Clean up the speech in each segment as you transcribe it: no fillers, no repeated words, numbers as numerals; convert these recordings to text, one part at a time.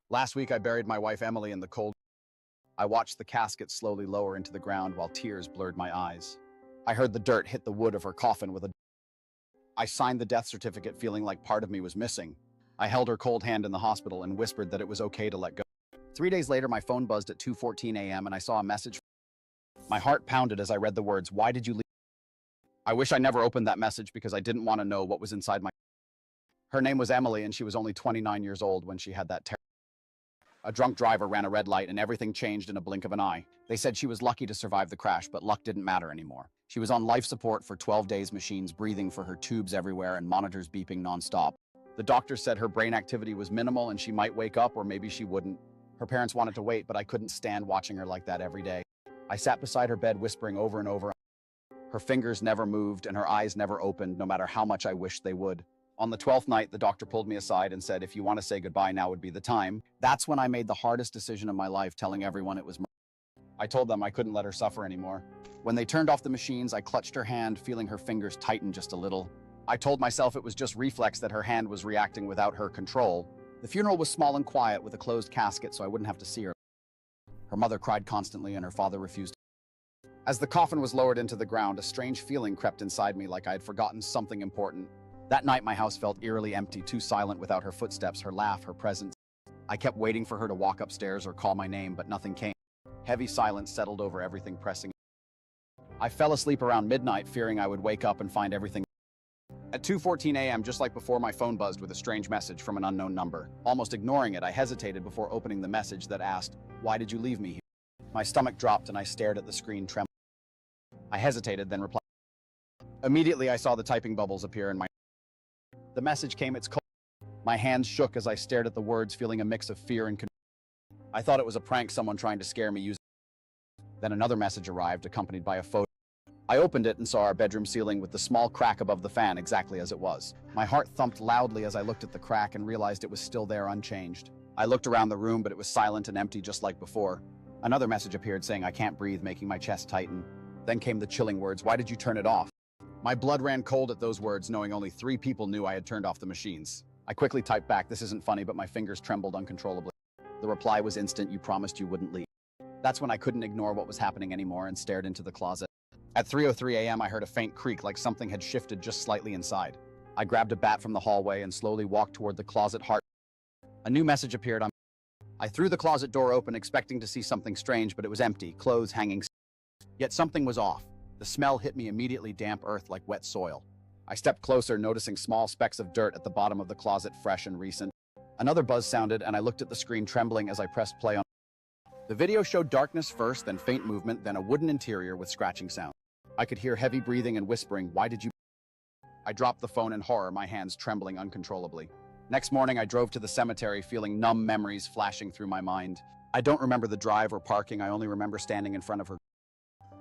Last week, I buried my wife Emily in the cold. I watched the casket slowly lower into the ground while tears blurred my eyes. I heard the dirt hit the wood of her coffin with a. I signed the death certificate feeling like part of me was missing. I held her cold hand in the hospital and whispered that it was okay to let go. 3 days later, my phone buzzed at 2:14 a.m. and I saw a message. My heart pounded as I read the words, "Why did you leave?" I wish I never opened that message because I didn't want to know what was inside my. Her name was Emily and she was only 29 years old when she had that terror. A drunk driver ran a red light and everything changed in a blink of an eye. They said she was lucky to survive the crash, but luck didn't matter anymore. She was on life support for 12 days, machines breathing for her, tubes everywhere, and monitors beeping nonstop. The doctor said her brain activity was minimal and she might wake up or maybe she wouldn't. Her parents wanted to wait, but I couldn't stand watching her like that every day. I sat beside her bed whispering over and over. Her fingers never moved and her eyes never opened, no matter how much I wished they would. On the 12th night, the doctor pulled me aside and said, "If you want to say goodbye, now would be the time." That's when I made the hardest decision of my life, telling everyone it was murder. I told them I couldn't let her suffer anymore. When they turned off the machines, I clutched her hand, feeling her fingers tighten just a little. I told myself it was just reflex, that her hand was reacting without her control. The funeral was small and quiet with a closed casket so I wouldn't have to see her. Her mother cried constantly and her father refused. As the coffin was lowered into the ground, a strange feeling crept inside me, like I had forgotten something important. That night, my house felt eerily empty, too silent without her footsteps, her laugh, her presence. I kept waiting for her to walk upstairs or call my name, but nothing came. Heavy silence settled over everything, pressing. I fell asleep around midnight, fearing I would wake up and find everything. At 2:14 a.m., just like before, my phone buzzed with a strange message from an unknown number. Almost ignoring it, I hesitated before opening the message that asked, "Why did you leave me here?" My stomach dropped and I stared at the screen, trembling. I hesitated, then replied. Immediately, I saw the typing bubbles appear in my. The message came, "It's cold." My hands shook as I stared at the words, feeling a mix of fear and confusion. I thought it was a prank, someone trying to scare me using. Then another message arrived, accompanied by a photo. I opened it and saw our bedroom ceiling with the small crack above the fan exactly as it was. My heart thumped loudly as I looked at the crack and realized it was still there, unchanged. I looked around the room, but it was silent and empty, just like before. Another message appeared saying, "I can't breathe," making my chest tighten. Then came the chilling words, "Why did you turn it off?" My blood ran cold at those words, knowing only 3 people knew I had turned off the machines. I quickly typed back, "This isn't funny," but my fingers trembled uncontrollably. The reply was instant, "You promised you wouldn't leave." That's when I couldn't ignore what was happening anymore and stared into the closet. At 3:03 a.m., I heard a faint creak, like something had shifted just slightly inside. I grabbed a bat from the hallway and slowly walked toward the closet. A new message appeared on. I threw the closet door open, expecting to see something strange, but it was empty, clothes hanging. Yet something was off. The smell hit me immediately, damp earth like wet soil. I stepped closer, noticing small specks of dirt at the bottom of the closet, fresh and recent. Another buzz sounded, and I looked at the screen, trembling as I pressed play on. The video showed darkness first, then faint movement, then a wooden interior with scratching sound. I could hear heavy breathing and whispering, "Why did you?" I dropped the phone in horror, my hands trembling uncontrollably. Next morning, I drove to the cemetery, feeling numb memories flashing through my mind. I don't remember the drive or parking, I only remember standing in front of her.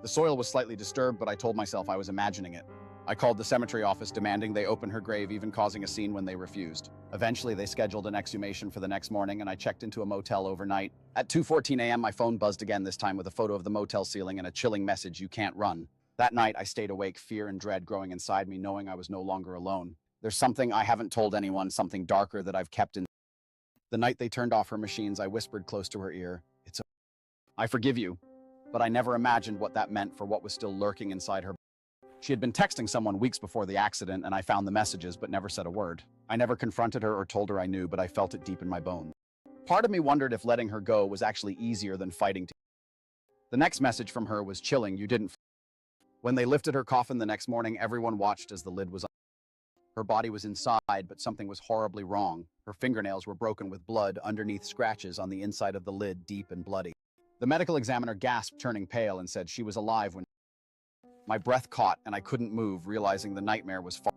The soil was slightly disturbed, but I told myself I was imagining it. I called the cemetery office, demanding they open her grave, even causing a scene when they refused. Eventually, they scheduled an exhumation for the next morning, and I checked into a motel overnight. At 2:14 a.m., my phone buzzed again, this time with a photo of the motel ceiling and a chilling message, "You can't run." That night, I stayed awake, fear and dread growing inside me, knowing I was no longer alone. There's something I haven't told anyone, something darker that I've kept in. The night they turned off her machines, I whispered close to her ear, "It's okay. I forgive you." But I never imagined what that meant for what was still lurking inside her. She had been texting someone weeks before the accident, and I found the messages but never said a word. I never confronted her or told her I knew, but I felt it deep in my bones. Part of me wondered if letting her go was actually easier than fighting to. The next message from her was chilling, "You didn't." When they lifted her coffin the next morning, everyone watched as the lid was. Her body was inside, but something was horribly wrong. Her fingernails were broken with blood underneath, scratches on the inside of the lid, deep and bloody. The medical examiner gasped, turning pale, and said she was alive when. My breath caught and I couldn't move, realizing the nightmare was far.